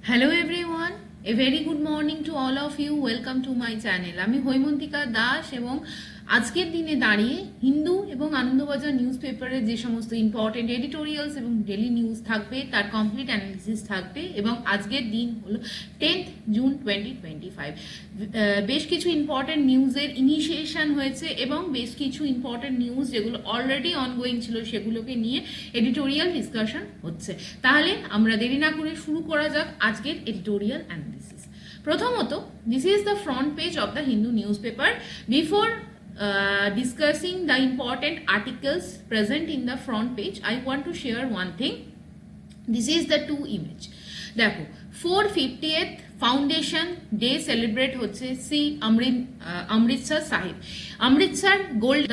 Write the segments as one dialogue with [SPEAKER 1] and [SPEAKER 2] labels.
[SPEAKER 1] Hello everyone, a very good morning to all of you. Welcome to my channel. আমি হৈমন্তিকা দাস এবং আজকের দিনে দাঁড়িয়ে হিন্দু এবং আনন্দবাজার নিউজ পেপারের যে সমস্ত ইম্পর্টেন্ট এডিটোরিয়ালস এবং ডেলি নিউজ থাকবে তার কমপ্লিট অ্যানালিসিস থাকবে এবং আজকের দিন হলো 10th জুন 2025। বেশ কিছু ইম্পর্টেন্ট নিউজের ইনিশিয়েশন হয়েছে এবং বেশ কিছু ইম্পর্টেন্ট নিউজ যেগুলো অলরেডি অনগোয়িং ছিল সেগুলোকে নিয়ে এডিটোরিয়াল ডিসকাশন হচ্ছে। তাহলে আমরা দেরি না করে শুরু করা যাক আজকের এডিটোরিয়াল অ্যানালিসিস। প্রথমত, this is the front page of the Hindu news paper. Before discussing the important articles present in the front page, I want to share one thing. This is the two image. দেখো 450th foundation day celebrate হচ্ছে Amritsar Sahib. Amritsar gold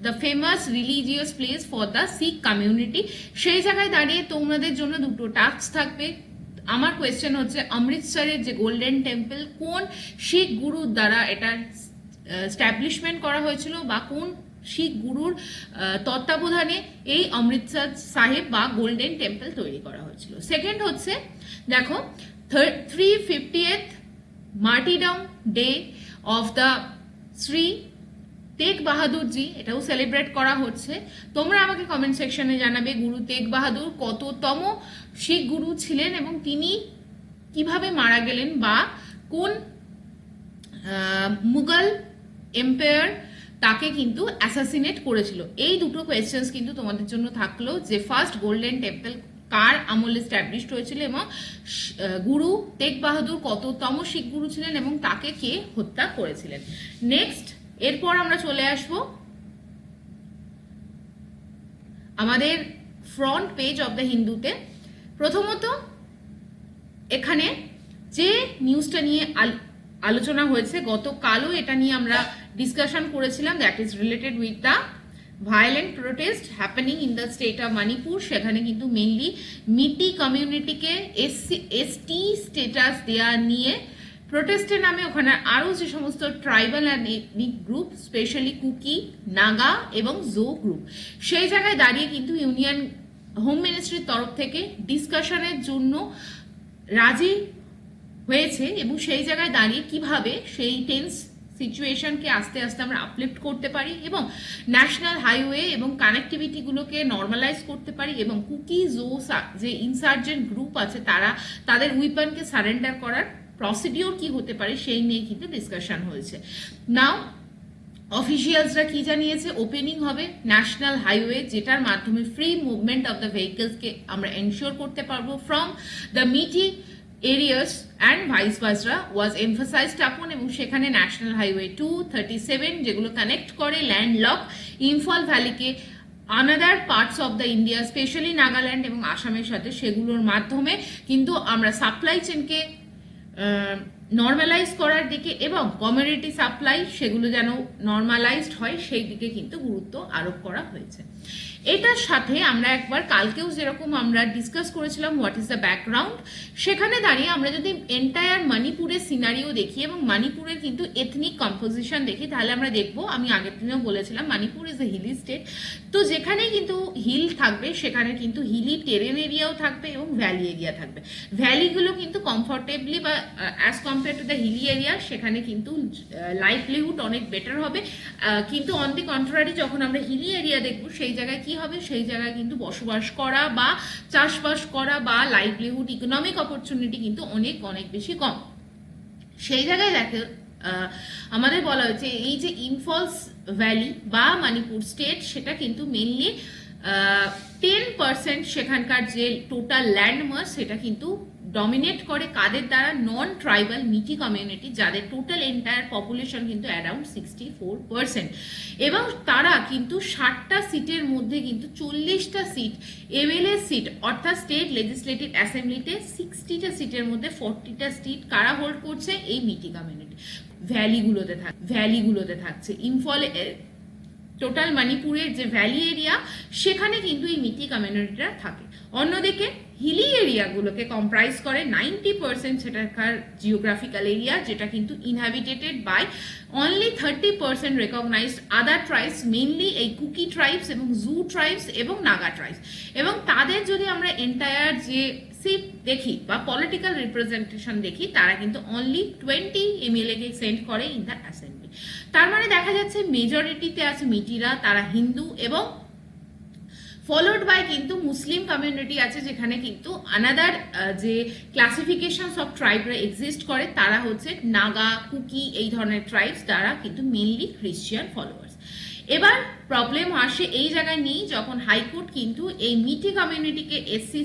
[SPEAKER 1] the famous religious place for the Sikh community. সেই জায়গায় দাঁড়িয়ে তোমাদের জন্য দুটো task থাকবে। আমার কোয়েশ্চেন হচ্ছে, অমৃতসরের যে গোল্ডেন টেম্পল কোন শিখ গুরুর দ্বারা এটা স্ট্যাবলিশমেন্ট করা হয়েছিল বা কোন শিখ গুরুর তত্ত্বাবধানে এই অমৃতসর সাহেব বা গোল্ডেন টেম্পল তৈরি করা হয়েছিল। সেকেন্ড হচ্ছে, দেখো 350th martyrdom day of the Shri Tegh Bahadur ji, এটাও সেলিব্রেট করা হচ্ছে। তোমরা আমাকে কমেন্ট সেকশনে জানাবে গুরু তেগ বাহাদুর কততম শিখ গুরু ছিলেন এবং তিনি কিভাবে মারা গেলেন বা কোন মুঘল এম্পায়ার তাকে কিন্তু অ্যাসাসিনেট করেছিল। এই দুটো কোয়েশ্চেন্স কিন্তু তোমাদের জন্য থাকলো, যে ফার্স্ট গোল্ডেন টেম্পল কার আমলে স্ট্যাবলিশড হয়েছিল এবং গুরু তেগ বাহাদুর কততম শিখ গুরু ছিলেন এবং তাকে কে হত্যা করেছিলেন। নেক্সট, এরপর আমরা চলে আসব আমাদের ফ্রন্ট পেজ অফ দ্য হিন্দুতে। প্রথমত, এখানে যে নিউজটা নিয়ে আলোচনা হয়েছে, গতকালও এটা নিয়ে আমরা ডিসকাশন করেছিলাম, that is related with the violent protest happening in the state of Manipur. সেখানে কিন্তু মেইনলি মিটি কমিউনিটিকে এসটি স্টেটাস দেওয়া নিয়ে প্রোটেস্টের নামে ওখানে আরও যে সমস্ত tribal and ethnic group, specially Kuki, Naga এবং জো গ্রুপ, সেই জায়গায় দাঁড়িয়ে কিন্তু ইউনিয়ন হোম মিনিস্ট্রির তরফ থেকে ডিসকাশনের জন্য রাজি হয়েছে এবং সেই জায়গায় দাঁড়িয়ে কিভাবে সেই টেন্স সিচুয়েশনকে আস্তে আস্তে আমরা আপলিফ্ট করতে পারি এবং ন্যাশনাল হাইওয়ে এবং কানেক্টিভিটিগুলোকে নর্মালাইজ করতে পারি এবং কুকি জো যে ইনসার্জেন্ট গ্রুপ আছে তারা তাদের উইপনকে সারেন্ডার করার প্রসিডিওর কি হতে পারে সেই নিয়ে কিন্তু ডিসকাশন হয়েছে। নাও অফিসিয়ালসরা কি জানিয়েছে, ওপেনিং হবে ন্যাশনাল হাইওয়ে, যেটার মাধ্যমে ফ্রি মুভমেন্ট অফ দ্য ভেহিকলসকে আমরা এনশিওর করতে পারবো ফ্রম দ্য মিটি areas and vice versa was emphasized upon, এবং সেখানে ন্যাশনাল হাইওয়ে 237 যেগুলো কানেক্ট করে ল্যান্ডলক ইম্ফল ভ্যালিকে another parts of the India, specially Nagaland এবং আসামের সাথে, সেগুলোর মাধ্যমে কিন্তু আমরা সাপ্লাই চেনকে নর্মালাইজ করার দিকে এবং কমিউনিটি সাপ্লাই সেগুলো যেন নর্মালাইজড হয় সেই দিকে কিন্তু গুরুত্ব আরোপ করা হয়েছে। এটার সাথে আমরা একবার কালকেও যেরকম আমরা ডিসকাস করেছিলাম হোয়াট ইজ দ্য ব্যাকগ্রাউন্ড, সেখানে দাঁড়িয়ে আমরা যদি এন্টায়ার মণিপুরের সিনারিও দেখি এবং মণিপুরের কিন্তু এথনিক কম্পোজিশন দেখি, তাহলে আমরা দেখবো, আমি আগের দিনেও বলেছিলাম Manipur is a hilly state. তো যেখানে কিন্তু হিল থাকবে সেখানে কিন্তু হিলি টেরেন এরিয়াও থাকবে এবং ভ্যালি এরিয়া থাকবে। ভ্যালিগুলো কিন্তু কমফর্টেবলি বা as compare to the hilly area সেখানে কিন্তু লাইভলিহুড অনেক বেটার হবে। কিন্তু অন দি কন্ট্রারি যখন আমরা হিলি এরিয়া দেখবো সেই জায়গায় কি হবে, সেই জায়গায় কিন্তু বসবাস করা বা চাষবাস করা বা লাইভলিহুড ইকোনমিক অপরচুনিটি কিন্তু অনেক অনেক বেশি কম। সেই জায়গায় দেখে আমাদের বলা হয়েছে এই যে ইম্ফল ভ্যালি বা মণিপুর স্টেট, সেটা কিন্তু মেনলি 10% সেখানকার যে টোটাল ল্যান্ডমাস সেটা কিন্তু ডমিনেট করে কাদের দ্বারা, নন ট্রাইবাল মিটি কমিউনিটি, যাদের টোটাল এন্টায়ার পপুলেশন কিন্তু অ্যারাউন্ড 64%, এবং তারা কিন্তু 60টা সিটের মধ্যে কিন্তু 40টা সিট এমএলএ সিট অর্থাৎ স্টেট লেজিসলেটিভ অ্যাসেম্বলিতে 60টা সিটের মধ্যে 40টা সিট কারা হোল্ড করছে, এই মিটি কমিউনিটি। ভ্যালিগুলোতে থাকছে ইম্ফল টোটাল মণিপুরের যে ভ্যালি এরিয়া সেখানে কিন্তু এই মিটি কমিউনিটিটা থাকে। অন্যদিকে হিলি এরিয়াগুলোকে কম্প্রাইজ করে 90% সেটাকার জিওগ্রাফিক্যাল এরিয়া, যেটা কিন্তু inhabited by only 30% recognized other tribes, mainly এই কুকি ট্রাইবস এবং জু ট্রাইবস এবং নাগা ট্রাইবস। এবং তাদের যদি আমরা এন্টায়ার যে সিট দেখি বা পলিটিক্যাল রিপ্রেজেন্টেশন দেখি, তারা কিন্তু অনলি 20 MLA কে সেন্ড করে ইন দ্য অ্যাসেম্বলি। তার মানে দেখা যাচ্ছে মেজরিটিতে আছে মিটিরা, তারা হিন্দু, এবং ফলোড বাই কিন্তু মুসলিম কমিউনিটি আছে, যেখানে কিন্তু আনাদার যে ক্লাসিফিকেশনস অফ ট্রাইবরা এক্সিস্ট করে তারা হচ্ছে নাগা, কুকি, এই ধরনের ট্রাইবস, তারা কিন্তু মেনলি খ্রিস্টান ফলোয়ার্স। এবার প্রবলেম আসে এই জায়গায় নেই, যখন হাইকোর্ট কিন্তু এই মিটি কমিউনিটিকে এসটি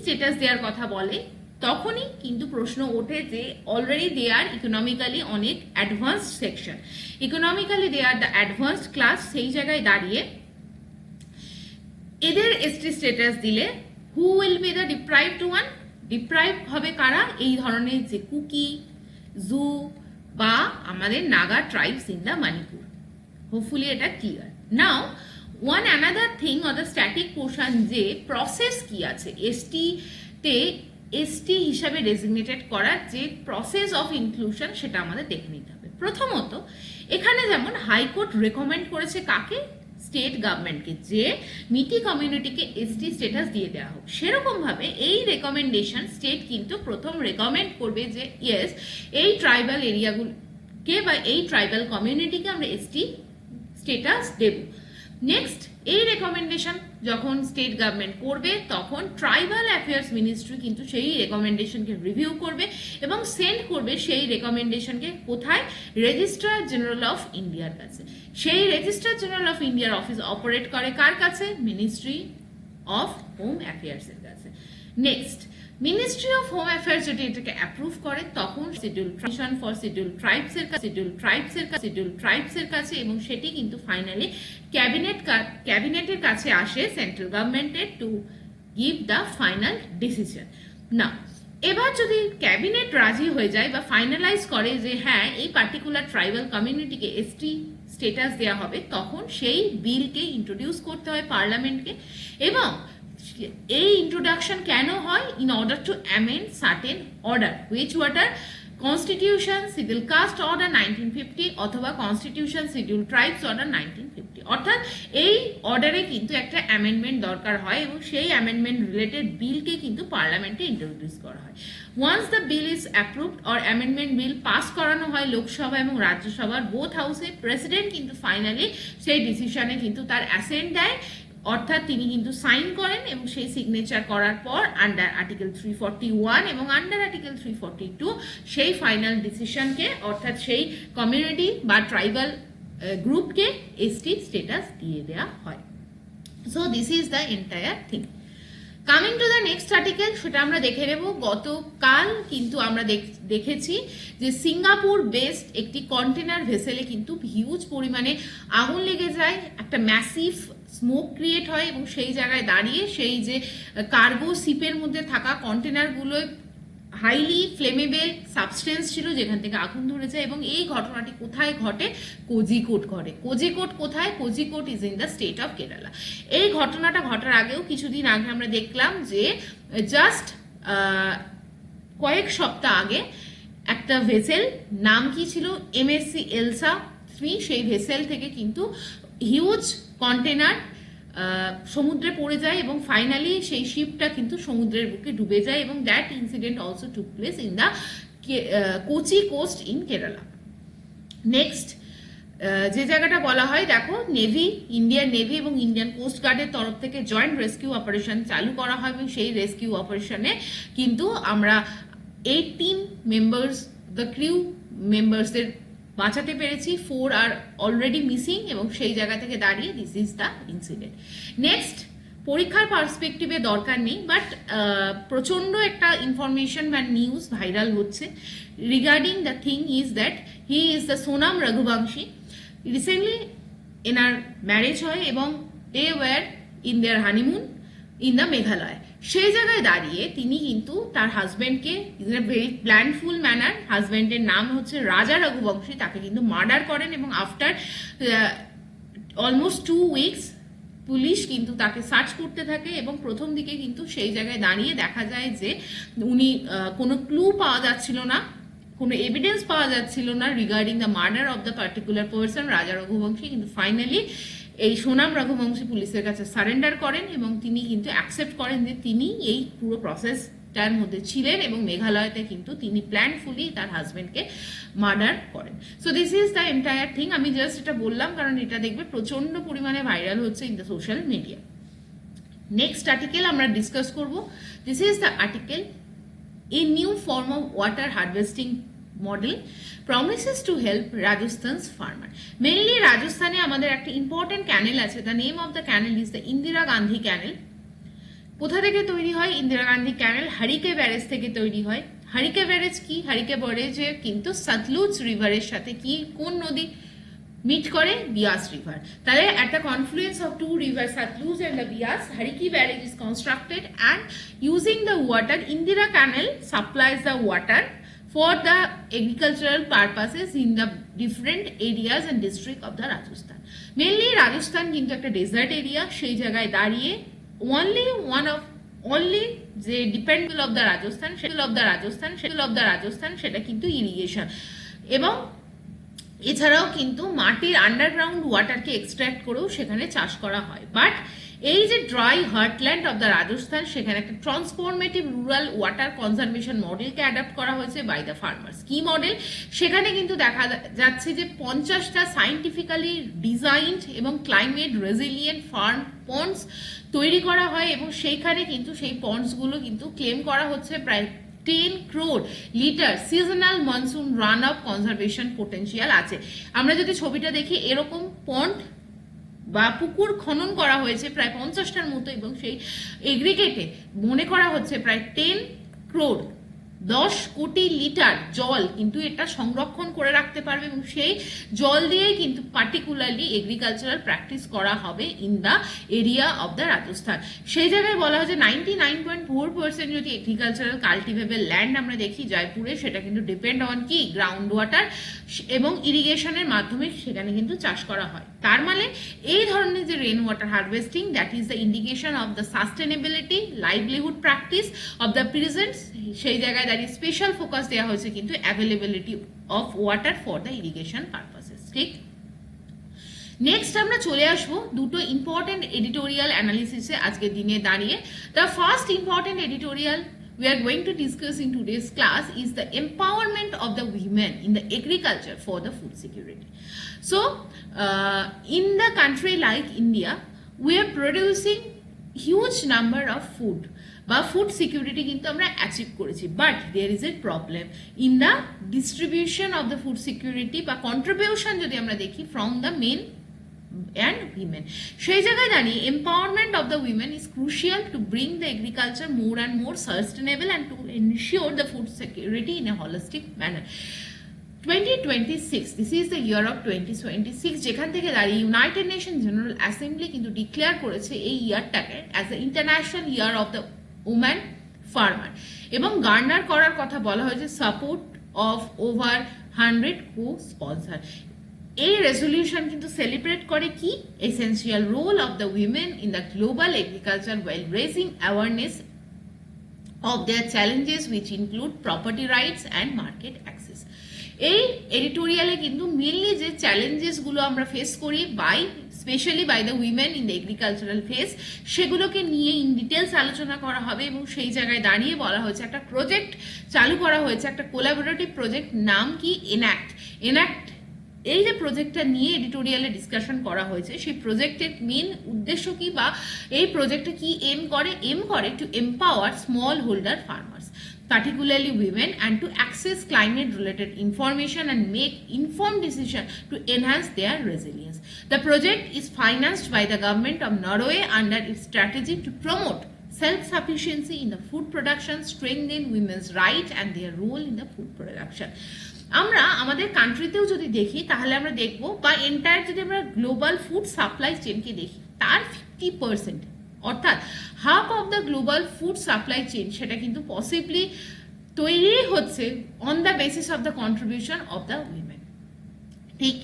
[SPEAKER 1] স্ট্যাটাস দেওয়ার কথা বলে, তখনই কিন্তু প্রশ্ন ওঠে যে অলরেডি দে আর ইকোনমিক্যালি অনেক advanced section, economically they are the advanced class. সেই জায়গায় দাঁড়িয়ে এদের এসটি স্ট্যাটাস দিলে who will be the deprived one? Deprive হবে কারা? এই ধরনের যে কুকি, জু বা আমাদের Naga tribes in the Manipur. Hopefully এটা clear. Now one another thing or the static portion, যে প্রসেস কি আছে এসটি হিসাবে ডেজিগনেটেড করার যে প্রসেস অফ ইনক্লুশন, সেটা আমাদের দেখে নিতে হবে। প্রথমত এখানে যেমন হাইকোর্ট রেকমেন্ড করেছে কাকে? স্টেট গভর্নমেন্টকে, যে মিটি কমিউনিটিকে এসটি স্ট্যাটাস দিয়ে দেওয়া হোক। সেরকম ভাবে এই রেকমেন্ডেশন স্টেট কিন্তু প্রথম রেকমেন্ড করবে যে ইয়েস, এই ট্রাইবাল এরিয়াগুলোকে বা এই ট্রাইবাল কমিউনিটিকে আমরা এসটি স্ট্যাটাস দেব। নেক্সট এই রেকমেন্ডেশন যখন স্টেট গভর্নমেন্ট করবে, তখন ট্রাইবাল অ্যাফেয়ার্স মিনিস্ট্রি কিন্তু সেই রেকমেন্ডেশনকে রিভিউ করবে এবং সেন্ড করবে সেই রেকমেন্ডেশনকে কোথায়? রেজিস্ট্রার জেনারেল অফ ইন্ডিয়ার কাছে। সেই রেজিস্ট্রার জেনারেল অফ ইন্ডিয়ার অফিস অপারেট করে কার কাছে? মিনিস্ট্রি অফ হোম অ্যাফেয়ার্স এর কাছে। Next ministry of home affairs যদি এটাকে অ্যাপ্রুভ করে, তখন শিডিউল ট্রাইবস এর কাছে এবং সেটি কিন্তু ফাইনালি ক্যাবিনেটের কাছে আসে সেন্ট্রাল গভর্নমেন্টের to give the final decision. না, এবার যদি ক্যাবিনেট রাজি হয়ে যায় বা ফাইনালাইজ করে যে হ্যাঁ এই পার্টিকুলার ট্রাইবাল কমিউনিটিকে এসটি স্ট্যাটাস দেওয়া হবে, তখন সেই বিলকে ইন্ট্রোডিউস করতে হয় পার্লামেন্টকে। এবং এই ইন্ট্রোডাকশন কেন হয়? In order to amend certain order, which water constitution schedule caste order 1950 অথবা কনস্টিটিউশন শিডিউল ট্রাইবস অর্ডার 1950। অর্থাৎ এই অর্ডারে কিন্তু একটা অ্যামেন্ডমেন্ট দরকার হয় এবং সেই অ্যামেন্ডমেন্ট রিলেটেড বিলকে কিন্তু পার্লামেন্টে ইন্ট্রোডিউস করা হয়। Once the bill is approved or amendment bill pass করানো হয় লোকসভা এবং রাজ্যসভার বোথ হাউসে, প্রেসিডেন্ট কিন্তু ফাইনালি সেই ডিসিশনে কিন্তু তার অ্যাসেন্ট দেয়, অর্থাৎ তিনি কিন্তু সাইন করেন এবং সেই সিগনেচার করার পর আন্ডার আর্টিকেল 341 এবং আন্ডার আর্টিকেল 342 সেই ফাইনাল ডিসিশনকে, অর্থাৎ সেই কমিউনিটি বা ট্রাইবাল গ্রুপকে এসটি স্ট্যাটাস দিয়ে দেওয়া হয়। So this is the entire thing. Coming to the next article, সেটা আমরা দেখে নেব। গতকাল কিন্তু আমরা দেখেছি যে সিঙ্গাপুর বেসড একটি কন্টেনার ভেসেলে কিন্তু হিউজ পরিমাণে আগুন লেগে যায়, একটা ম্যাসিভ স্মোক ক্রিয়েট হয় এবং সেই জায়গায় দাঁড়িয়ে সেই যে কার্গো শিপের মধ্যে থাকা কন্টেনারগুলোয় হাইলি ফ্লেমেবল সাবস্টেন্স ছিল, যেখান থেকে আগুন ধরেছে। এবং এই ঘটনাটি কোথায় ঘটে? কোজিকোড ঘটে। কোজিকোড কোথায়? Kozhikode is in the state of Kerala. এই ঘটনাটা ঘটার আগেও কিছুদিন আগে আমরা দেখলাম যে জাস্ট কয়েক সপ্তাহ আগে একটা ভেসেল, নাম কি ছিল? MSC এলসা 3, সেই ভেসেল থেকে কিন্তু হিউজ কন্টেনার সমুদ্রে পড়ে যায় এবং ফাইনালি সেই শিপটা কিন্তু সমুদ্রের বুকে ডুবে যায় এবং that incident also took place in the Kochi coast in Kerala. Next যে জায়গাটা বলা হয়, দেখো, নেভি, ইন্ডিয়ান নেভি এবং ইন্ডিয়ান কোস্ট গার্ডের তরফ থেকে জয়েন্ট রেস্কিউ অপারেশন চালু করা হয় এবং সেই রেস্কিউ অপারেশনে কিন্তু আমরা 18 মেম্বার্স, দ্য ক্রিউ মেম্বার্সদের বাঁচাতে পেরেছি। 4 আর অলরেডি মিসিং এবং সেই জায়গা থেকে দাঁড়িয়ে this is the incident. Next, পরীক্ষার পার্সপেক্টিভে দরকার নেই, বাট প্রচন্ড একটা ইনফরমেশন বা নিউজ ভাইরাল হচ্ছে regarding the thing is that he is the Sonam Raghuvanshi. Recently এনার ম্যারেজ হয় এবং they were in their honeymoon in the Meghalaya. সেই জায়গায় দাঁড়িয়ে তিনি কিন্তু তার হাজব্যান্ডকে in a very planful manner, হাজব্যান্ডের নাম হচ্ছে রাজা রঘুবংশী, তাকে কিন্তু মার্ডার করেন এবং আফটার অলমোস্ট 2 উইকস পুলিশ কিন্তু তাকে সার্চ করতে থাকে এবং প্রথম দিকে কিন্তু সেই জায়গায় দাঁড়িয়ে দেখা যায় যে উনি কোনো ক্লু পাওয়া যাচ্ছিল না, কোনো এভিডেন্স পাওয়া যাচ্ছিল না regarding the murder of the particular person রাজা রঘুবংশী। কিন্তু ফাইনালি এই সোনাম রঘুবংশী পুলিশের কাছে সারেন্ডার করেন এবং তিনি কিন্তু অ্যাকসেপ্ট করেন যে তিনি এই পুরো প্রসেসটার মধ্যে ছিলেন এবং মেঘালয়তে কিন্তু তিনি প্ল্যানফুলি তার হাজবেন্ডকে মার্ডার করেন। So this is the entire thing. আমি জাস্ট এটা বললাম কারণ এটা দেখবে প্রচন্ড পরিমাণে ভাইরাল হচ্ছে in the social media. Next article আমরা ডিসকাস করব। This is the article, a new form of water harvesting model promises to help Rajasthan's farmer. Mainly রাজস্থানে আমাদের একটা ইম্পর্টেন্ট ক্যানেল আছে, the name of the canal is the Indira Gandhi canal. কোথা থেকে তৈরি হয় ইন্দিরা গান্ধী ক্যানেল? হারিকে ব্যারেজ থেকে তৈরি হয়। হারিকে ব্যারেজ কি? হারিকে ব্যারেজে কিন্তু সতলুজ রিভারের সাথে কি কোন নদী মিট করে? বিয়াস রিভার। তাহলে একটা confluence of to river Satluj and the Bias, Hariki barrage is constructed and using the water, Indira Canal supplies the water for the agricultural purposes in the different areas and district of the Rajasthan. Mainly Rajasthan কিন্তু একটা dessert area, সেই জায়গায় দাঁড়িয়ে only যে dependable of the Rajasthan সেটা কিন্তু irrigation এবং এছাড়াও কিন্তু মাটির আন্ডারগ্রাউন্ড ওয়াটারকে এক্সট্র্যাক্ট করেও সেখানে চাষ করা হয়। বাট এই যে dry heartland of the Rajasthan, সেখানে একটা ট্রান্সফরমেটিভ রুরাল ওয়াটার কনজারভেশন মডেলকে অ্যাডাপ্ট করা হয়েছে বাই দ্য ফার্মার্স। কি মডেল? সেখানে কিন্তু দেখা যাচ্ছে যে 50টা সাইন্টিফিক্যালি ডিজাইনড এবং ক্লাইমেট রেজিলিয়েন্ট ফার্ম পন্ডস তৈরি করা হয় এবং সেইখানে কিন্তু সেই পন্ডসগুলো কিন্তু ক্লেম করা হচ্ছে প্রায় 10 crore litre seasonal monsoon run of conservation potential আছে। আমরা যদি ছবিটা দেখি, এরকম পন্ড বা পুকুর খনন করা হয়েছে প্রায় 50টার মতো এবং সেই এগ্রিগেটে মনে করা হচ্ছে প্রায় 10 crore 10 কোটি লিটার জল কিন্তু এটা সংরক্ষণ করে রাখতে পারবে এবং সেই জল দিয়েই কিন্তু পার্টিকুলারলি এগ্রিকালচারাল প্র্যাকটিস করা হবে in the area of the Rajasthan. সেই জায়গায় বলা হয় যে 99.4% যদি এগ্রিকালচারাল কাল্টিভেবল ল্যান্ড আমরা দেখি জয়পুরে, সেটা কিন্তু ডিপেন্ড অন কি গ্রাউন্ড ওয়াটার এবং ইরিগেশনের মাধ্যমে সেখানে কিন্তু চাষ করা হয়। তার মানে এই ধরনের যে rain water harvesting, that is the indication of the sustainability livelihood practice of the present. সেই জায়গায় দাঁড়িয়ে স্পেশাল ফোকাস দেওয়া হয়েছে কিন্তু availability of water for the irrigation purposes. ঠিক, নেক্সট আমরা চলে আসবো দুটো ইম্পর্টেন্ট এডিটোরিয়াল অ্যানালিসিসে আজকের দিনে দাঁড়িয়ে। The first important editorial we are going to discuss in today's class is the empowerment of the women in the agriculture for the food security. So in the country like India, we are producing huge number of food বা food security কিন্তু আমরা achieve করেছি, but there is a problem in the distribution of the food security বা contribution যদি আমরা দেখি from the men and women. সেই জায়গায় দাঁড়িয়ে empowerment of the women is crucial to bring the agriculture more and more sustainable and to ensure the food security in a holistic manner. 2026, this is the year of 2026, যেখান থেকে দাঁড়িয়ে United Nation General Assembly কিন্তু declare করেছে এই ইয়ারটাকে as the International Year of the woman farmer এবং garner করার কথা বলা হয়েছে সাপোর্ট অফ ওভার 100 কো-স্পন্সর। এই রেজলিউশন কিন্তু সেলিব্রেট করে কি essential role of the women in the global agriculture while raising awareness of their challenges which include property rights and market access. এই এডিটোরিয়ালে কিন্তু মেনলি যে চ্যালেঞ্জেসগুলো আমরা ফেস করি specially by the women in the agricultural face, সেগুলোকে নিয়ে in details আলোচনা করা হবে এবং সেই জায়গায় দাঁড়িয়ে বলা হয়েছে একটা প্রজেক্ট চালু করা হয়েছে, একটা কোলাবোরেটিভ প্রজেক্ট, নাম কি এনাক্ট। এই যে প্রজেক্টটা নিয়ে এডিটোরিয়ালে ডিসকাশন করা হয়েছে, সেই প্রজেক্টের মেন উদ্দেশ্য কি বা এই প্রজেক্টে কি এম করে two empower small holder farmers, particularly women, and to access climate related information and make informed decisions to enhance their resilience. The project is financed by the government of Norway under its strategy to promote self-sufficiency in the food production, strengthen women's rights and their role in the food production. আমরা আমাদের কান্ট্রিতেও যদি দেখি তাহলে আমরা দেখবো বা entire যদি আমরা গ্লোবাল ফুড সাপ্লাই চেনকে দেখি, তার 50% অর্থাৎ half of the global food supply chain সেটা কিন্তু পসিবলি তৈরি হচ্ছে on the basis of the contribution of the women. ঠিক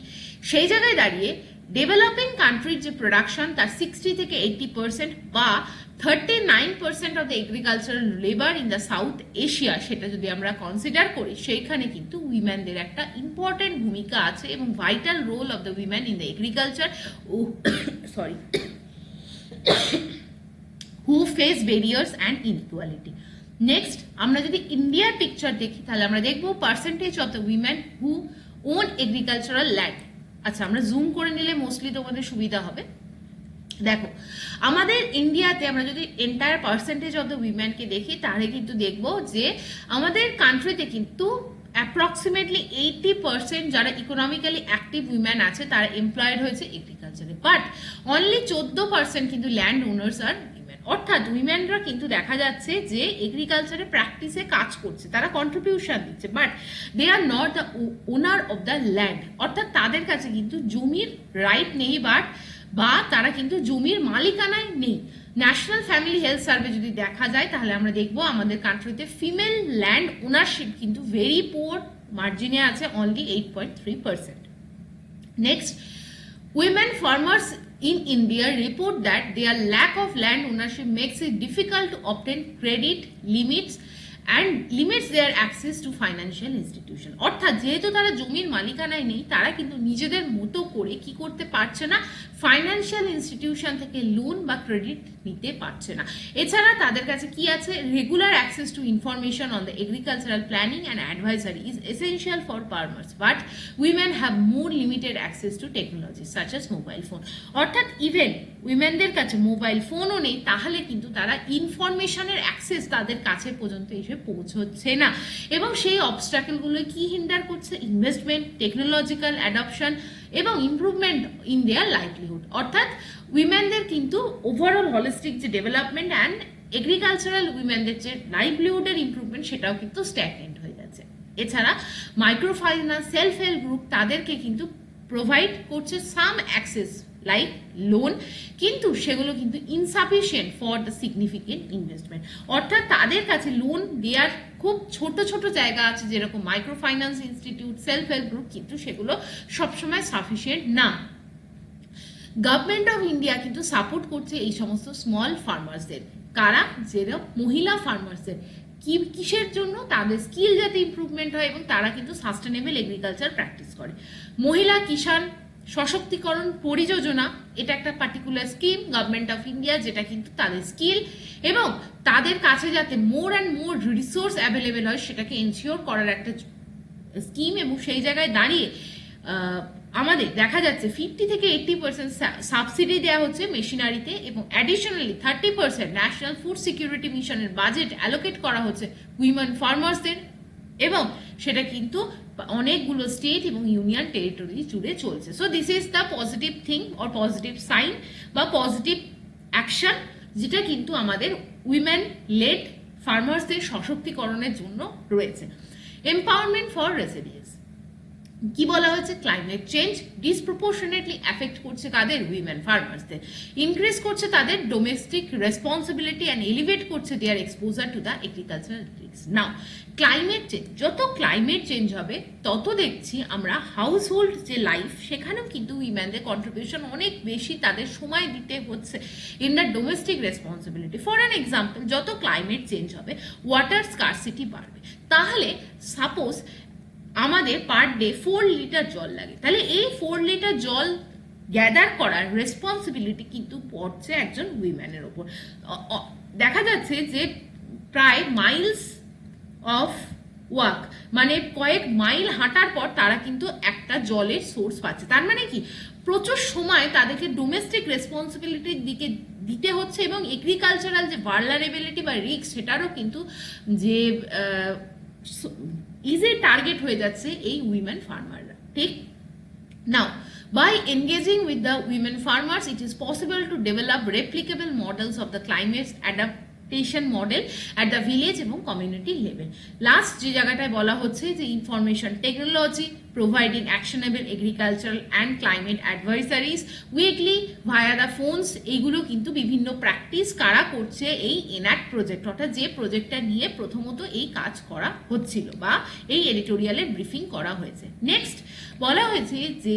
[SPEAKER 1] সেই জায়গায় দাঁড়িয়ে ডেভেলপিং কান্ট্রির যে প্রোডাকশন তার 60 থেকে 80% বা 39% of the agricultural labour in the south Asia সেটা যদি আমরা কনসিডার করি, সেইখানে কিন্তু উইমেনদের একটা ইম্পর্টেন্ট ভূমিকা আছে এবং vital role of the women in the agriculture sorry who face barriers and inequality. Next, আমরা যদি ইন্ডিয়ার পিকচার দেখি তাহলে আমরা দেখব percentage of the women who won agricultural land. আচ্ছা, আমরা জুম করে নিলে মোস্টলি তোমাদের সুবিধা হবে। দেখো, আমাদের ইন্ডিয়াতে আমরা যদি এন্টায়ার পার্সেন্টেজ অফ দ্য উইমেনকে দেখি তাহলে কিন্তু দেখব যে আমাদের কান্ট্রিতে কিন্তু অ্যাপ্রক্সিমেটলি 80% যারা ইকোনমিক্যালি অ্যাক্টিভ উইমেন আছে তারা এমপ্লয়েড হয়েছে এগ্রিকালচারে, বাট অনলি 14% কিন্তু ল্যান্ড ওনার্স আর উইমেন। অর্থাৎ উইমেনরা কিন্তু দেখা যাচ্ছে যে এগ্রিকালচারে প্র্যাকটিসে কাজ করছে, তারা কন্ট্রিবিউশন দিচ্ছে, but they are not the owner of the land. অর্থাৎ তাদের কাছে কিন্তু জমির রাইট নেই, বা তারা কিন্তু জমির মালিকানায় নেই। ন্যাশনাল ফ্যামিলি হেলথ সার্ভে যদি দেখা যায় তাহলে আমরা দেখবো আমাদের কান্ট্রিতে ফিমেল ল্যান্ড ওনারশিপ কিন্তু ভেরি পুয়ার মার্জিনে আছে, only 8.3%। Next, women farmers in India report that their lack of land ownership makes it difficult to obtain credit limits and limits their access to financial institution. অর্থাৎ যেহেতু তারা জমির মালিকানায় নেই, তারা কিন্তু নিজেদের মতো করে কি করতে পারছে না, ফাইন্যান্সিয়াল ইনস্টিটিউশন থেকে লোন বা ক্রেডিট নিতে পারছে না। এছাড়া তাদের কাছে কি আছে, regular access to information on the agricultural planning and advisory is essential for farmers, but women have more limited access to technology such as mobile phone. অর্থাৎ ইভেন উইমেনদের কাছে মোবাইল ফোনও নেই, তাহলে কিন্তু তারা ইনফরমেশনের অ্যাক্সেস তাদের কাছে পর্যন্ত এসে পৌঁছচ্ছে না। এবং সেই অবস্ট্রাকেলগুলো কি হিন্ডার করছে, ইনভেস্টমেন্ট, টেকনোলজিক্যাল অ্যাডপশন এবং ইমপ্রুভমেন্ট ইন দেয়ার লাইভলিহুড। অর্থাৎ উইমেনদের কিন্তু ওভারঅল হলিস্টিক যে ডেভেলপমেন্ট অ্যান্ড এগ্রিকালচারাল উইমেনদের যে লাইভলিহুডের ইমপ্রুভমেন্ট সেটাও কিন্তু স্ট্যাগনেন্ট হয়ে যাচ্ছে। এছাড়া micro finance, self help group তাদেরকে কিন্তু প্রোভাইড করছে সাম অ্যাক্সেস লাইক লোন, কিন্তু সেগুলো কিন্তু insufficient for the significant investment. অর্থাৎ তাদের কাছে লোন দেওয়ার খুব ছোট ছোট জায়গা আছে, যেরকম micro finance institute, self help group, কিন্তু সেগুলো সবসময় সাফিসিয়েন্ট না। গভর্নমেন্ট অফ ইন্ডিয়া কিন্তু সাপোর্ট করছে এই সমস্ত স্মল ফার্মার্সদের। কারা? যেরকম মহিলা ফার্মার্সদের। কিসের জন্য? তাদের স্কিল যাতে ইমপ্রুভমেন্ট হয় এবং তারা কিন্তু সাস্টেনেবল এগ্রিকালচার প্র্যাকটিস করে। মহিলা কিষাণ সশক্তিকরণ পরিযোজনা, এটা একটা particular scheme government of India, যেটা কিন্তু তাদের স্কিল এবং তাদের কাছে যাতে more and more resource available হয় সেটাকে এনশিওর করার একটা স্কিম। এবং সেই জায়গায় দাঁড়িয়ে আমাদের দেখা যাচ্ছে 50 থেকে 80% সাবসিডি দেওয়া হচ্ছে মেশিনারিতে এবং অ্যাডিশনালি 30% ন্যাশনাল ফুড সিকিউরিটি মিশনের বাজেট অ্যালোকেট করা হচ্ছে উইমেন ফার্মার্সদের, এবং সেটা কিন্তু অনেকগুলো স্টেট এবং ইউনিয়ন টেরিটরি জুড়ে চলছে। So this is the positive thing or positive sign বা পজিটিভ অ্যাকশন, যেটা কিন্তু আমাদের উইমেন লেড ফার্মার্সদের সশক্তিকরণের জন্য রয়েছে। এম্পাওয়ারমেন্ট ফর রেসিলিয়েন্স কি বলা হয়েছে, ক্লাইমেট চেঞ্জ ডিসপ্রপোর্শনেটলি এফেক্ট করছে কাদের, উইমেন ফার্মার্সদের, ইনক্রিজ করছে তাদের ডোমেস্টিক রেসপন্সিবিলিটি অ্যান্ড এলিভেট করছে their exposure to the agricultural risk. Now climate change, যত ক্লাইমেট চেঞ্জ হবে তত দেখছি আমরা হাউস হোল্ড যে লাইফ সেখানেও কিন্তু উইমেনদের কন্ট্রিবিউশন অনেক বেশি, তাদের সময় দিতে হচ্ছে in the domestic responsibility. For an example, যত ক্লাইমেট চেঞ্জ হবে ওয়াটার স্কারসিটি বাড়বে। তাহলে সাপোজ আমাদের পার ডে 4 লিটার জল লাগে, তাহলে এই 4 লিটার জল গ্যাদার করার রেসপন্সিবিলিটি কিন্তু পড়ছে একজন উইমেনের ওপর। দেখা যাচ্ছে যে প্রায় মাইলস অফ ওয়াক, মানে কয়েক মাইল হাঁটার পর তারা কিন্তু একটা জলের সোর্স পাচ্ছে। তার মানে কি, প্রচুর সময় তাদেরকে ডোমেস্টিক রেসপন্সিবিলিটির দিকে দিতে হচ্ছে এবং এগ্রিকালচারাল যে ভালনারেবিলিটি বা রিস্ক সেটারও কিন্তু যে ইজি টার্গেট হয়ে যাচ্ছে এই উইমেন ফার্মাররা। ঠিক নাও, by engaging with the women farmers, it is possible to develop replicable models of the climate adaptation model at the village এবং community level. লাস্ট যে জায়গাটায় বলা হচ্ছে যে information technology, providing actionable agricultural and climate advisories weekly via the phones এইগুলো কিন্তু বিভিন্ন practice কারা করছে এই এনাক্ট প্রজেক্ট অর্থাৎ যে প্রজেক্টটা নিয়ে প্রথমত এই কাজ করা হচ্ছিল বা এই এডিটোরিয়ালের ব্রিফিং করা হয়েছে। নেক্সট বলা হয়েছে যে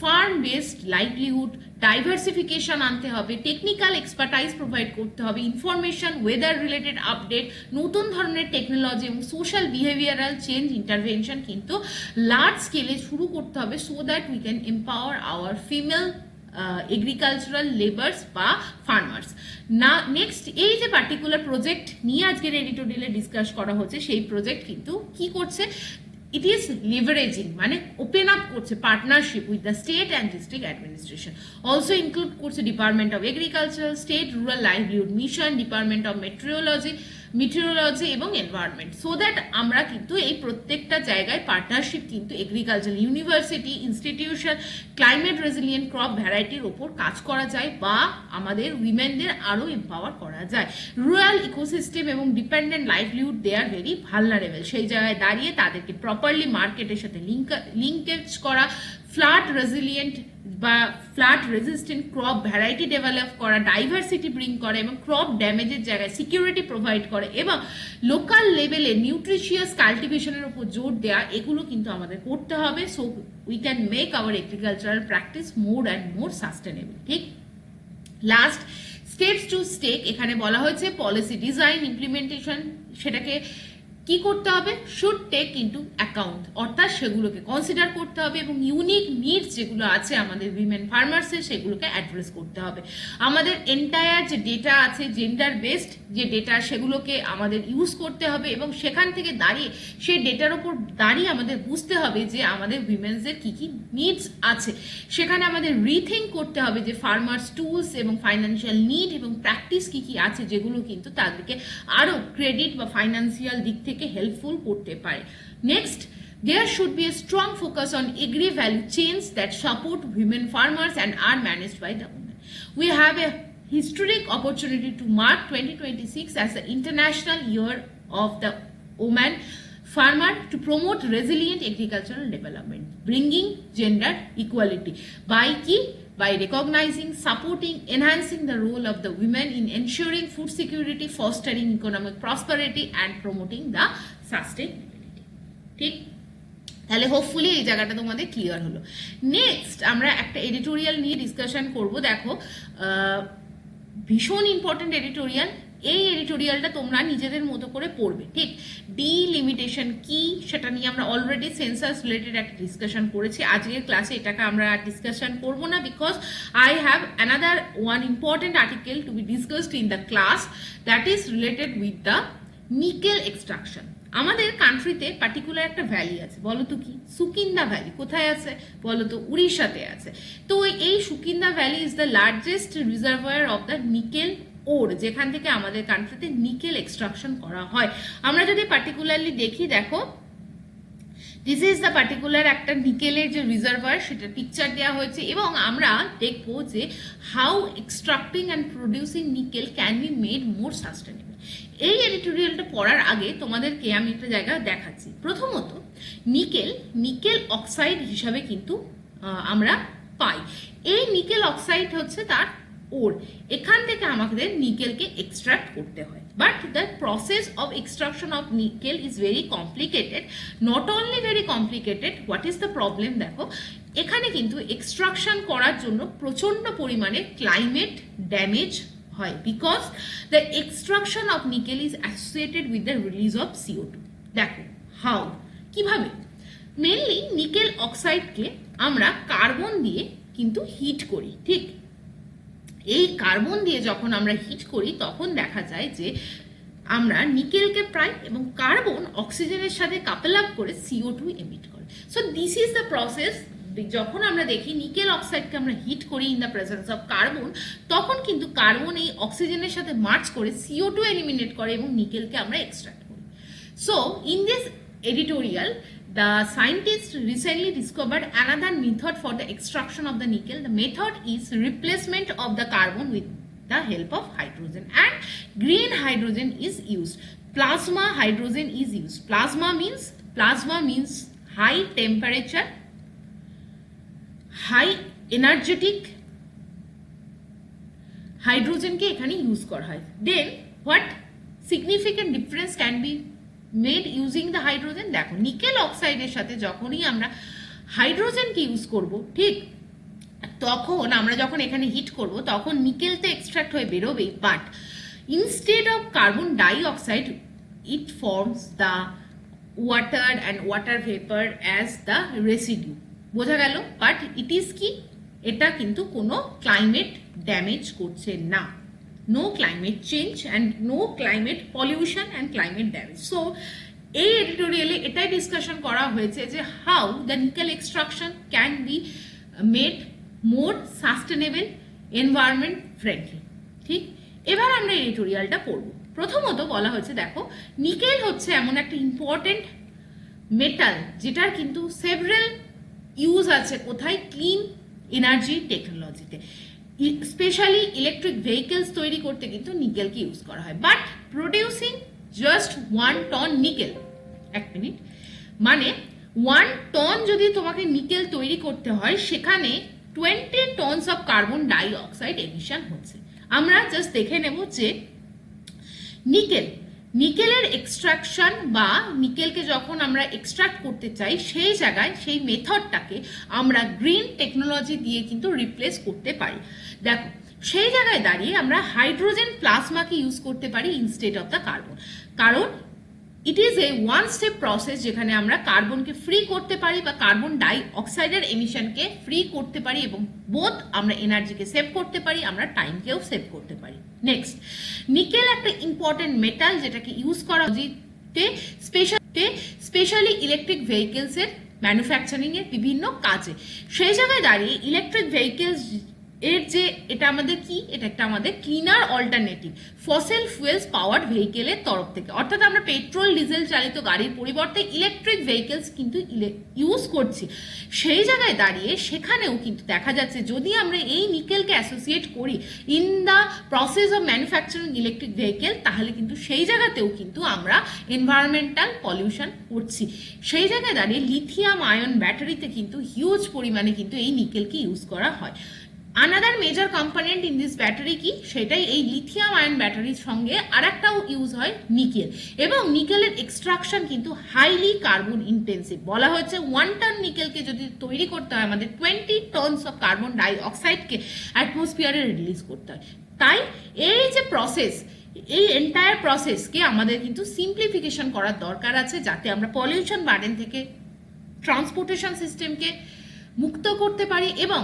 [SPEAKER 1] ফার্ম বেসড লাইভলিহুড ডাইভার্সিফিকেশন আনতে হবে, টেকনিক্যাল এক্সপার্টাইজ প্রোভাইড করতে হবে, ইনফরমেশন ওয়েদার রিলেটেড আপডেট, নতুন ধরনের টেকনোলজি এবং সোশ্যাল বিহেভিয়ারাল চেঞ্জ ইন্টারভেনশন কিন্তু লার্জ স্কেলে শুরু করতে হবে so that we can empower our female agricultural labours বা ফার্মার্স। না নেক্সট এই যে পার্টিকুলার প্রজেক্ট নিয়ে আজকের এডিটোরিয়ালে ডিসকাস করা হচ্ছে সেই প্রজেক্ট কিন্তু কি করছে, it is leveraging মানে open up করছে partnership with the state and district administration, also include করছে Department of Agriculture, State Rural Livelihood Mission, Department of Meteorology এবং এনভায়রনমেন্ট, সো দ্যাট আমরা কিন্তু এই প্রত্যেকটা জায়গায় পার্টনারশিপ কিন্তু agriculture university institution climate resilient crop ভ্যারাইটির ওপর কাজ করা যায় বা আমাদের উইমেনদের আরও এম্পাওয়ার করা যায়। রুরাল ইকোসিস্টেম এবং dependent livelihood they are very vulnerable, সেই জায়গায় দাঁড়িয়ে তাদেরকে প্রপারলি মার্কেটের সাথে লিঙ্কেজ করা, ফ্লাড রেজিলিয়েন্ট বা flood resistant crop variety develop করা, ডাইভার্সিটি ব্রিং করা এবং ক্রপ ড্যামেজের জায়গায় সিকিউরিটি প্রোভাইড করে এবং লোকাল লেভেলে নিউট্রিশিয়াস কাল্টিভেশনের উপর জোর দেওয়া, এগুলো কিন্তু আমাদের করতে হবে so we can make our agricultural practice more and more sustainable. ঠিক, লাস্ট স্টেপস টু স্টেক, এখানে বলা হয়েছে পলিসি ডিজাইন ইমপ্লিমেন্টেশন সেটাকে কি করতে হবে, শুড টেক ইনটু অ্যাকাউন্ট, অর্থাৎ সেগুলোকে কনসিডার করতে হবে এবং ইউনিক নিডস যেগুলো আছে আমাদের উইমেন ফার্মার্সের সেগুলোকে অ্যাড্রেস করতে হবে। আমাদের এন্টায়ার যে ডেটা আছে জেন্ডার বেসড যে ডেটা সেগুলোকে আমাদের ইউজ করতে হবে এবং সেখান থেকে দাঁড়িয়ে সেই ডেটার ওপর দাঁড়িয়ে আমাদের বুঝতে হবে যে আমাদের উইমেন্সদের কি কি নিডস আছে, সেখানে আমাদের রিথিঙ্ক করতে হবে যে ফার্মার্স টুলস এবং ফাইন্যান্সিয়াল নিড এবং প্র্যাকটিস কি কি আছে যেগুলো কিন্তু তাদেরকে আরও ক্রেডিট বা ফাইন্যান্সিয়াল দিক থেকে helpful করতে পারে। Next, there should be a strong focus on agri value chains that support women farmers and are managed by the women. We have a historic opportunity to mark 2026 as the International Year of the Woman Farmer to promote resilient agricultural development, bringing gender equality by recognizing, supporting, enhancing the role of the women in ensuring food security, fostering economic prosperity and promoting the sustainability. ঠিক, তাহলে hopefully এই জায়গাটা তোমাদের clear হলো। Next আমরা একটা editorial নিয়ে discussion করব। দেখো ভীষণ ইম্পর্টেন্ট এডিটোরিয়াল, এই এডিটোরিয়ালটা তোমরা নিজেদের মতো করে পড়বে। ঠিক, ডিলিমিটেশন কি সেটা নিয়ে আমরা অলরেডি সেন্সাস রিলেটেড একটা ডিসকাশন করেছি, আজকের ক্লাসে এটাকে আমরা ডিসকাশন করবো না because I have another one important article to be discussed in the class that is related with the nickel extraction. আমাদের কান্ট্রিতে পার্টিকুলার একটা ভ্যালি আছে, বলো তো কি, সুকিন্দা ভ্যালি। কোথায় আছে বলো তো, উড়িষ্যাতে আছে। তো এই Sukinda valley is the largest reservoir of the nickel ore, যেখান থেকে আমাদের কান্ট্রিতে নিকেল এক্সট্রাকশন করা হয়। আমরা যদি পার্টিকুলারলি দেখি, দেখো দিস ইজ দ্য পার্টিকুলার একটা নিকেলের যে রিজার্ভার সেটা পিকচার দেওয়া হয়েছে এবং আমরা দেখবো যে how extracting and producing nickel can be made more sustainable. এই এডিটোরিয়ালটা পড়ার আগে তোমাদেরকে আমি একটা জায়গা দেখাচ্ছি। প্রথমত নিকেল অক্সাইড হিসাবে কিন্তু আমরা পাই। এই নিকেল অক্সাইড হচ্ছে তার ওর, এখান থেকে আমাদের নিকেলকে এক্সট্রাক্ট করতে হয়। But the process of extraction of nickel is very complicated, not only very complicated, what is the problem, দেখো এখানে কিন্তু এক্সট্রাকশন করার জন্য প্রচন্ড পরিমাণে ক্লাইমেট ড্যামেজ হয় because the extraction of nickel is associated with the release of CO2। দেখো how, কিভাবে, মেনলি নিকেল অক্সাইডকে আমরা কার্বন দিয়ে কিন্তু হিট করি। ঠিক, এই কার্বন দিয়ে যখন আমরা হিট করি তখন দেখা যায় যে আমরা নিকেলকে প্রায় এবং কার্বন অক্সিজেনের সাথে কাপল আপ করে CO2 এমিট করে। So this is the process. যখন আমরা দেখি নিকেল অক্সাইডকে আমরা হিট করি in the presence of carbon, তখন কিন্তু কার্বন এই অক্সিজেনের সাথে মার্চ করে CO2 এলিমিনেট করে এবং নিকেলকে আমরা এক্সট্রাক্ট করি। So in this editorial, the scientists recently discovered another method for the extraction of the nickel. The method is replacement of the carbon with the help of hydrogen, and green hydrogen is used. Plasma hydrogen is used. Plasma means high temperature, high energetic হাইড্রোজেনকে এখানে use করা হয়। Then what significant difference can be made using the hydrogen? দেখো, nickel অক্সাইডের সাথে যখনই আমরা হাইড্রোজেনকে use করব, ঠিক তখন আমরা যখন এখানে হিট করব তখন নিকেল তো এক্সট্রাক্ট হয়ে বেরোবেই, but instead of carbon dioxide it forms the water and water vapor as the residue. বোঝা গেল? বাট ইট ইজ কি, এটা কিন্তু কোনো ক্লাইমেট ড্যামেজ করছে না, no climate change and no climate pollution and climate damage. So এই এডিটোরিয়ালে এটাই ডিসকাশন করা হয়েছে যে how the nickel extraction can be made more sustainable, environment friendly. ঠিক, এবার আমরা এডিটোরিয়ালটা পড়বো। প্রথমত বলা হয়েছে, দেখো, নিকেল হচ্ছে এমন একটা ইম্পর্টেন্ট মেটাল যেটার কিন্তু সেভারাল ইউজ আছে কোথায়? ক্লিন এনার্জি টেকনোলজিতে, স্পেশালি ইলেকট্রিক ভেহিকেলস তৈরি করতে কিন্তু নিকেলকে ইউজ করা হয়। But producing just 1 ton nickel, এক মিনিট, মানে 1 টন যদি তোমাকে নিকেল তৈরি করতে হয় সেখানে 20 tons of carbon dioxide emission হচ্ছে। আমরা জাস্ট দেখে নেব যে নিকেলের এক্সট্রাকশন বা নিকেলকে যখন আমরা এক্সট্রাক্ট করতে চাই সেই জায়গায় সেই মেথডটাকে আমরা গ্রিন টেকনোলজি দিয়ে কিন্তু রিপ্লেস করতে পারি। দেখো, সেই জায়গায় দাঁড়িয়ে আমরা হাইড্রোজেন প্লাজমাকে ইউজ করতে পারি ইনস্টেড অফ দ্য কার্বন, কারণ it is a one step process যেখানে আমরা কার্বনকে ফ্রি করতে পারি বা কার্বন ডাই অক্সাইডের এমিশনকে ফ্রি করতে পারি এবং বোথ আমরা এনার্জিকে সেভ করতে পারি, আমরা টাইমকেও সেভ করতে পারি। নেক্সট, নিকেল একটা ইম্পর্টেন্ট মেটাল যেটাকে ইউজ করা স্পেশালি ইলেকট্রিক ভেহিকেলস এর ম্যানুফ্যাকচারিং এর বিভিন্ন কাজে। সেই জায়গায় দাঁড়িয়ে ইলেকট্রিক ভেহিকেলস এর যে এটা আমাদের কি, এটা একটা আমাদের cleaner alternative fossil fuels powered ভেহিকেলের তরফ থেকে, অর্থাৎ আমরা পেট্রোল ডিজেল চালিত গাড়ির পরিবর্তে ইলেকট্রিক ভেহিকেলস কিন্তু ইউজ করছি। সেই জায়গায় দাঁড়িয়ে সেখানেও কিন্তু দেখা যাচ্ছে যদি আমরা এই নিকেলকে অ্যাসোসিয়েট করি in the process of manufacturing electric vehicle, তাহলে কিন্তু সেই জায়গাতেও কিন্তু আমরা এনভায়রনমেন্টাল পলিউশন করছি। সেই জায়গায় দাঁড়িয়ে লিথিয়াম আয়ন ব্যাটারিতে কিন্তু হিউজ পরিমাণে কিন্তু এই নিকেলকে ইউজ করা হয়। Another major component in this battery কি, সেটাই এই লিথিয়াম আয়ন ব্যাটারির সঙ্গে আরেকটাও ইউজ হয় নিকেল, এবং নিকেলের এক্সট্রাকশন কিন্তু হাইলি কার্বন ইন্টেন্সিভ। বলা হয়েছে 1 টন নিকেলকে যদি তৈরি করতে হয় আমাদের 20 টনস অফ কার্বন ডাই অক্সাইডকে অ্যাটমসফিয়ারে রিলিজ করতে হয়। তাই এই যে প্রসেস, এই এন্টায়ার প্রসেসকে আমাদের কিন্তু সিম্পলিফিকেশন করার দরকার আছে, যাতে আমরা পলিউশন বার্ডেন থেকে ট্রান্সপোর্টেশন সিস্টেমকে মুক্ত করতে পারি এবং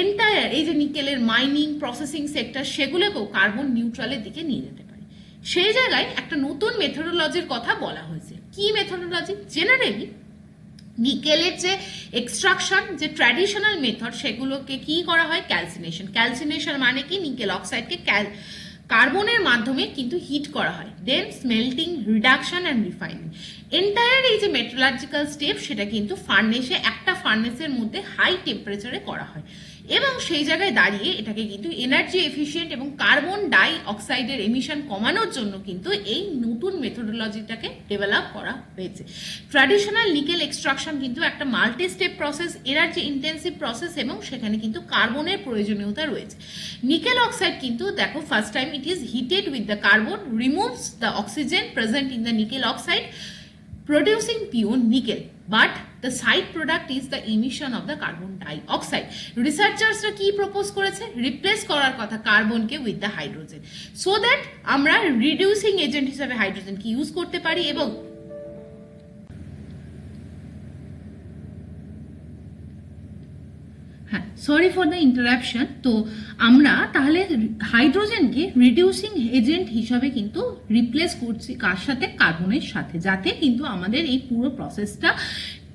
[SPEAKER 1] এন্টায়ার এই যে নিকেলের মাইনিং প্রসেসিং সেক্টর সেগুলোকেও কার্বন নিউট্রালের দিকে নিয়ে যেতে পারে। সেই জায়গায় একটা নতুন মেথোডোলজির কথা বলা হয়েছে। কি মেথোডোলজি? জেনারেলি নিকেলের যে এক্সট্রাকশন, যে ট্র্যাডিশনাল মেথড, সেগুলোকে কি করা হয়? ক্যালসিনেশন। ক্যালসিনেশন মানে কি? নিকেল অক্সাইডকে কার্বনের মাধ্যমে কিন্তু হিট করা হয়, then smelting, reduction and refining. Entire এই যে মেট্রোলজিক্যাল স্টেপ সেটা কিন্তু ফার্নেসে, একটা ফার্নেসের মধ্যে হাই টেম্পারেচারে করা হয় এবং সেই জায়গায় দাঁড়িয়ে এটাকে কিন্তু এনার্জি এফিশিয়েন্ট এবং কার্বন ডাই অক্সাইডের এমিশন কমানোর জন্য কিন্তু এই নতুন মেথোডোলজিটাকে ডেভেলপ করা হয়েছে। ট্র্যাডিশনাল নিকেল এক্সট্রাকশন কিন্তু একটা multi step process, energy intensive process এবং সেখানে কিন্তু কার্বনের প্রয়োজনীয়তা রয়েছে। নিকেল অক্সাইড কিন্তু দেখো first time it is heated with the carbon, removes the oxygen present in the nickel oxide, producing pure nickel, but the side product is the emission of the carbon dioxide. Researchers ra ki propose koreche? Replace korar kotha carbon ke with the hydrogen, so that amra reducing agent hisabe hydrogen ki use korte pari ebong sorry for the interruption. তো আমরা তাহলে হাইড্রোজেনকে reducing agent হিসাবে কিন্তু replace করছি কার সাথে? কার্বনের সাথে, যাতে কিন্তু আমাদের এই পুরো প্রসেসটা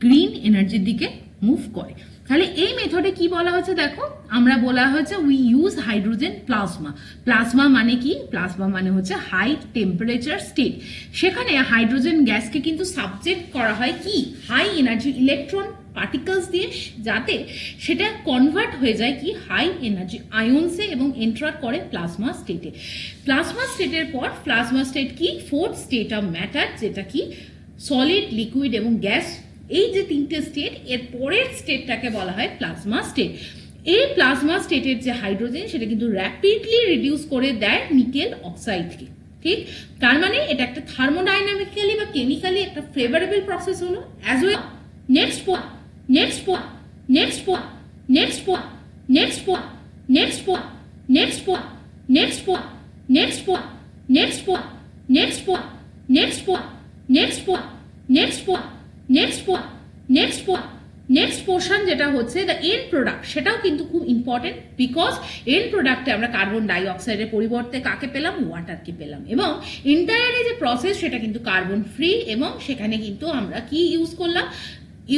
[SPEAKER 1] গ্রিন এনার্জির দিকে মুভ করে। তাহলে এই মেথডে কি বলা হয়েছে? দেখো, আমরা বলা হয়েছে we use hydrogen plasma. Plasma মানে কি? প্লাজমা মানে হচ্ছে হাই টেম্পারেচার স্টেট। সেখানে হাইড্রোজেন গ্যাসকে কিন্তু সাবজেক্ট করা হয় কি? হাই এনার্জি ইলেকট্রন পার্টিকলস দিয়ে, যাতে সেটা কনভার্ট হয়ে যায় কি? হাই এনার্জি আয়নসে এবং এন্টার করে প্লাজমা স্টেটে। প্লাজমা স্টেটের পর প্লাজমা স্টেট কি? 4th স্টেট অফ ম্যাটার, যেটা কি সলিড, লিকুইড এবং গ্যাস এই যে তিনটে স্টেট, এর পরের স্টেটটাকে বলা হয় প্লাজমা স্টেট। এই প্লাজমা স্টেটের যে হাইড্রোজেন সেটা কিন্তু র্যাপিডলি রিডিউস করে দেয় নিকেল অক্সাইডকে। ঠিক, তার মানে এটা একটা থার্মোডাইনামিক্যালি বা কেমিক্যালি একটা ফেভারেবল প্রসেস হলো। অ্যাজ ওয়েল নেক্সট পোর্শন যেটা হচ্ছে দ্য এন্ড প্রোডাক্ট, সেটাও কিন্তু খুব ইম্পর্টেন্ট, বিকজ এন্ড প্রোডাক্টে আমরা কার্বন ডাই অক্সাইডের পরিবর্তে কাকে পেলাম, ওয়াটারকে পেলাম, এবং এন্টায়ারলি যে প্রসেস সেটা কিন্তু কার্বন ফ্রি, এবং সেখানে কিন্তু আমরা কি ইউজ করলাম,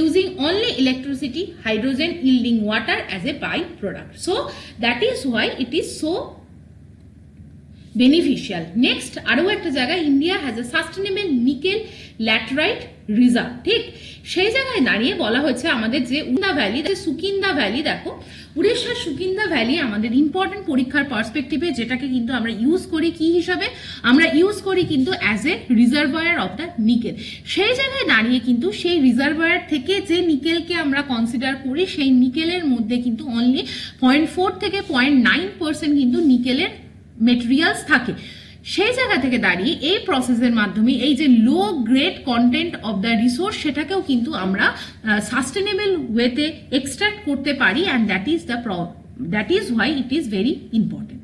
[SPEAKER 1] using only electricity, hydrogen yielding water as a by-product. So that is why it is so beneficial. Next, আরো একটা জায়গা, India has a sustainable nickel laterite reserve. ঠিক, সেই জায়গায় দাঁড়িয়ে বলা হচ্ছে আমাদের যে উড়িষ্যা ভ্যালি, সুকিন্দা ভ্যালি, দেখো উড়িষ্যার সুকিন্দা ভ্যালি আমাদের ইম্পর্টেন্ট পরীক্ষার পার্সপেক্টিভে, যেটাকে কিন্তু আমরা ইউজ করি কি হিসাবে, আমরা ইউজ করি কিন্তু as a reservoir of the nickel. সেই জায়গায় দাঁড়িয়ে কিন্তু সেই রিজার্ভায়ার থেকে যে নিকেলকে আমরা কনসিডার করি, সেই নিকেলের মধ্যে কিন্তু অনলি 0.4 থেকে 0.9% কিন্তু নিকেলের মেটেরিয়ালস থাকে। সেই জায়গা থেকে দাঁড়িয়ে এই প্রসেসের মাধ্যমে এই যে low grade content of the resource সেটাকেও কিন্তু আমরা সাস্টেনেবল ওয়েতে এক্সট্রাক্ট করতে পারি, and that is why it is very important.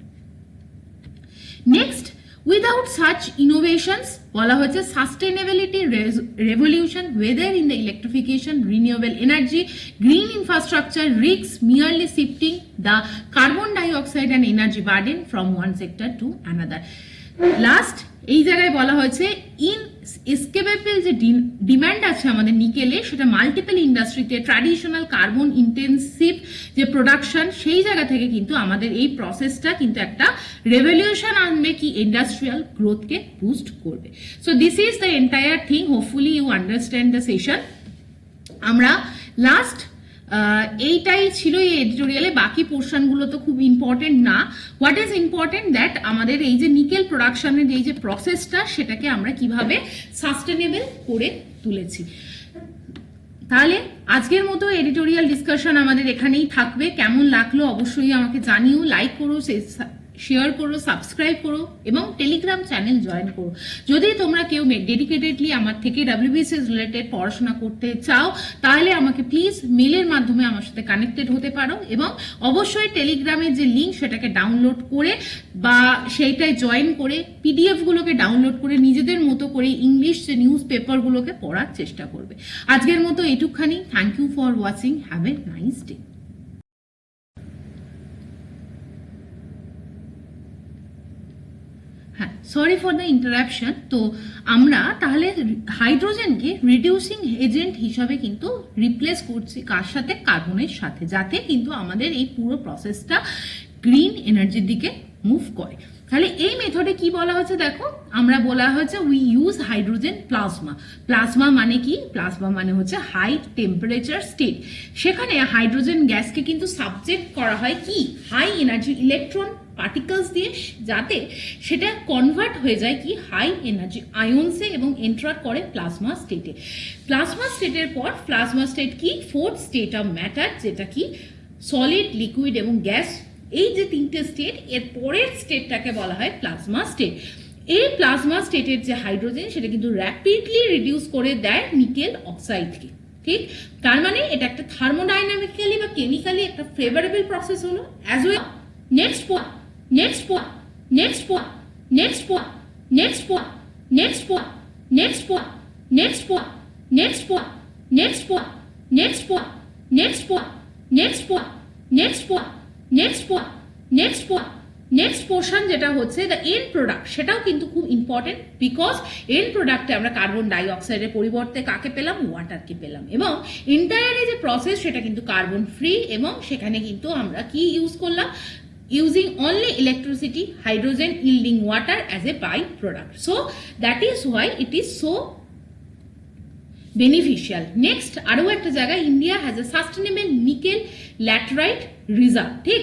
[SPEAKER 1] Next, without such innovations বলা হচ্ছে sustainability revolution weather in the electrification, renewable energy, green infrastructure risk merely shifting the carbon dioxide and energy burden from one sector to another. Last এই জায়গায় বলা হয়েছে in এসকেপেবল যে demand আছে আমাদের নিকেলে, সেটা মাল্টিপল ইন্ডাস্ট্রিতে ট্র্যাডিশনাল কার্বন ইন্টেন্সিভ যে প্রোডাকশন, সেই জায়গা থেকে কিন্তু আমাদের এই প্রসেসটা কিন্তু একটা রেভলিউশন আনবে, কি ইন্ডাস্ট্রিয়াল গ্রোথকে বুস্ট করবে। So this is the entire thing, hopefully you understand the session. আমরা লাস্ট এইটাই ছিল এই এডিটোরিয়ালে, বাকি পোর্শনগুলো তো খুব ইম্পর্টেন্ট না। হোয়াট ইজ ইম্পর্টেন্ট দ্যাট আমাদের এই যে নিকেল প্রোডাকশনের এই যে প্রসেসটা, সেটাকে আমরা কিভাবে সাস্টেনেবল করে তুলেছি। তাহলে আজকের মতো এডিটোরিয়াল ডিসকাশন আমাদের এখানেই থাকবে। কেমন লাগলো অবশ্যই আমাকে জানিও, লাইক করো, শেয়ার করো, সাবস্ক্রাইব করো, এবং টেলিগ্রাম চ্যানেল জয়েন করো। যদি তোমরা কেউ ডেডিকেটেডলি আমার থেকে wbcs রিলেটেড পড়াশোনা করতে চাও, তাহলে আমাকে প্লিজ মেলের মাধ্যমে আমার সাথে কানেক্টেড হতে পারো, এবং অবশ্যই টেলিগ্রামের যে লিঙ্ক সেটাকে ডাউনলোড করে বা সেইটায় জয়েন করে পিডিএফ গুলোকে ডাউনলোড করে নিজেদের মতো করে ইংলিশ যে নিউজ পেপারগুলোকে পড়ার চেষ্টা করবে। আজকের মতো এইটুকখানি। Thank you for watching, have a nice day. হ্যাঁ, সরি ফর দ্য ইন্টারাপশন। তো আমরা তাহলে হাইড্রোজেনকে রিডিউসিং এজেন্ট হিসাবে কিন্তু রিপ্লেস করছি কার সাথে, কার্বনের সাথে, যাতে কিন্তু আমাদের এই পুরো প্রসেসটা গ্রিন এনার্জির দিকে মুভ করে। তাহলে এই মেথডে কি বলা হচ্ছে দেখো, আমরা বলা হচ্ছে we use hydrogen plasma. Plasma মানে কি, প্লাজমা মানে হচ্ছে হাই টেম্পারেচার স্টেট। সেখানে হাইড্রোজেন গ্যাসকে কিন্তু সাবজেক্ট করা হয় কি, হাই এনার্জি ইলেকট্রন পার্টিকলস দিয়ে, যাতে সেটা কনভার্ট হয়ে যায় কি হাই এনার্জি আয়নসে এবং এন্টার করে প্লাজমা স্টেটে। প্লাজমা স্টেটের পর প্লাজমা স্টেট কি, ফোর্থ স্টেট অফ ম্যাটার, যেটা কি সলিড, লিকুইড এবং গ্যাস। এই যে তিনটে স্টেট, এর পরের স্টেটটাকে বলা হয় প্লাজমা স্টেট। এই প্লাজমা স্টেটের যে হাইড্রোজেন সেটা কিন্তু র্যাপিডলি রিডিউস করে দেয় নিকেল অক্সাইডকে। ঠিক, তার মানে এটা একটা থার্মোডাইনামিক্যালি বা কেমিক্যালি একটা ফেভারেবল প্রসেস হলো। অ্যাজ ওয়েল নেক্সট পোর্শন যেটা হচ্ছে দ্য এন্ড প্রোডাক্ট, সেটাও কিন্তু খুব ইম্পর্টেন্ট, বিকজ এন্ড প্রোডাক্টে আমরা কার্বন ডাই অক্সাইডের পরিবর্তে কাকে পেলাম, ওয়াটারকে পেলাম, এবং এন্টায়ারলি যে প্রসেস সেটা কিন্তু কার্বন ফ্রি, এবং সেখানে কিন্তু আমরা কি ইউজ করলাম, using only electricity, hydrogen yielding water as a by-product. So that is why it is so beneficial. Next আরো একটা জায়গায় India has a sustainable nickel laterite reserve, ঠিক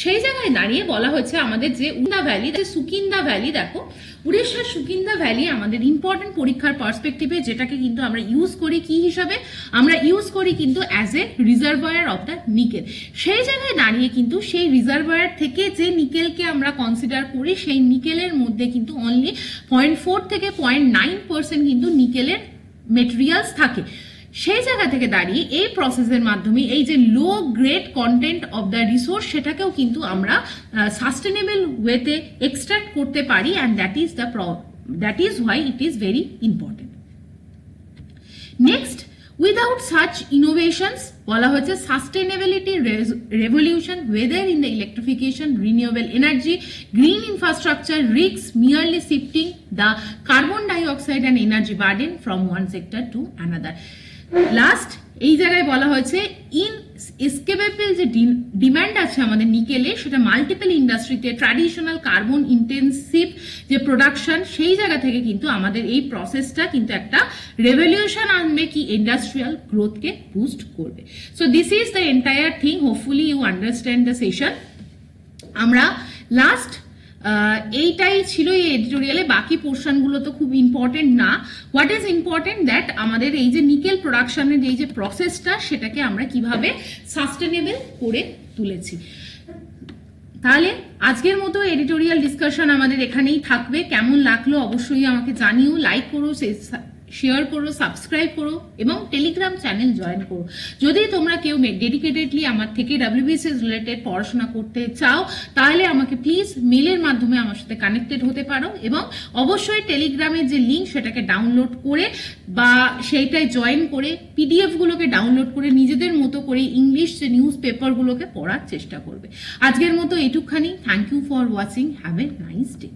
[SPEAKER 1] সেই জায়গায় দাঁড়িয়ে বলা হচ্ছে আমাদের যে উনা ভ্যালি, সুকিন্দা ভ্যালি, দেখো উড়িষ্যার সুকিন্দা ভ্যালি আমাদের ইম্পর্টেন্ট পরীক্ষার পার্সপেক্টিভে যেটাকে কিন্তু আমরা ইউজ করি কি হিসাবে, আমরা ইউজ করি কিন্তু as a reservoir of the nickel. সেই জায়গায় দাঁড়িয়ে কিন্তু সেই রিজার্ভয়ার থেকে যে নিকেলকে আমরা কনসিডার করি সেই নিকেলের মধ্যে কিন্তু অনলি 0.4 থেকে 0.9% কিন্তু নিকেলের মেটেরিয়ালস থাকে। সেই জায়গা থেকে দাঁড়িয়ে এই প্রসেসের মাধ্যমে এই যে low grade content of the resource সেটাকেও কিন্তু আমরা সাস্টেনেবল ওয়েতে এক্সট্রাক্ট করতে পারি, and that is why it is very important. Next, without such innovations বলা হয়েছে sustainability revolution weather in the electrification, renewable energy, green infrastructure risk merely shifting the carbon dioxide and energy burden from one sector to another. Last এই জায়গায় বলা হয়েছে in এসকেপেবল যে demand আছে আমাদের নিকেলে সেটা মাল্টিপল ইন্ডাস্ট্রিতে ট্র্যাডিশনাল কার্বন ইন্টেন্সিভ যে প্রোডাকশন সেই জায়গা থেকে কিন্তু আমাদের এই প্রসেসটা কিন্তু একটা রেভলিউশন আনবে কি ইন্ডাস্ট্রিয়াল গ্রোথকে বুস্ট করবে। So this is the entire thing, hopefully you understand the session. আমরা লাস্ট এইটাই ছিল এই এডিটোরিয়ালে, বাকি পোর্শনগুলো তো খুব ইম্পর্টেন্ট না। হোয়াট ইজ ইম্পর্টেন্ট দ্যাট আমাদের এই যে নিকেল প্রোডাকশনের এই যে প্রসেসটা সেটাকে আমরা কিভাবে সাস্টেনেবল করে তুলেছি। তাহলে আজকের মতো এডিটোরিয়াল ডিসকাশন আমাদের এখানেই থাকবে। কেমন লাগলো অবশ্যই আমাকে জানিও, লাইক করো, শেয়ার করো, সাবস্ক্রাইব করো এবং টেলিগ্রাম চ্যানেল জয়েন করো। যদি তোমরা কেউ ডেডিকেটেডলি আমার থেকে wbcs রিলেটেড পড়াশোনা করতে চাও তাহলে আমাকে প্লিজ মেলের মাধ্যমে আমার সাথে কানেক্টেড হতে পারো, এবং অবশ্যই টেলিগ্রামের যে লিঙ্ক সেটাকে ডাউনলোড করে বা সেইটায় জয়েন করে পিডিএফ গুলোকে ডাউনলোড করে নিজেদের মতো করে ইংলিশ যে নিউজ পেপারগুলোকে পড়ার চেষ্টা করবে। আজকের মতো এটুকখানি। Thank you for watching, have a nice day.